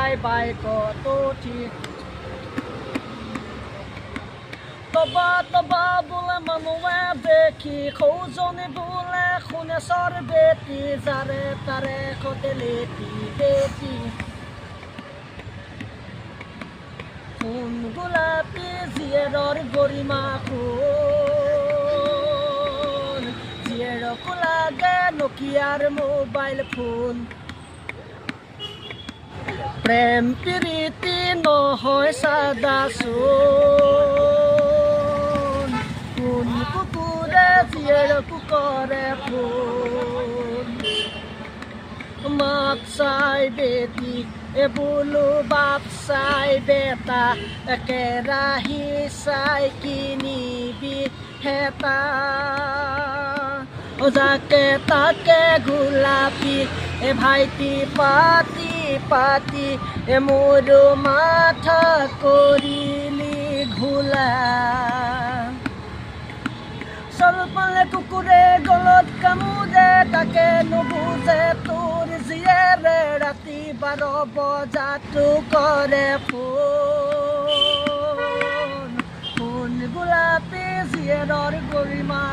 bye bye কত ঠিক তবা বোলে মানুহে দেখি সৌজনী বোলে শুনে চৰ বেটি যাৰে তাৰে সতে লেটি বেটি সোণ গোলাপী জীয়েৰৰ গৰিমা সোণ জীয়েৰকো লাগে নকিয়াৰ মোবাইল ফোন প্ৰেম প্ৰীতি নহয় চাদা চোন কোন কুকুৰে জীয়েৰকো কৰে ফোন মাক চাই বেটি বোলো বাপ চাই বেটা একেৰাহি চাই কিনিবি হেতা যাকে তাকে গোলাপী ভাইটি পাতি পাতি মোৰ মাথা কৰিলি ঘোলা চল পালে কুকুৰে গলত কামোৰে তাকে নুবুজে তোৰ জীয়েৰে ৰাতি 12 বজাতো কৰে ফোন গোলাপী জীয়েৰৰ গৰিমা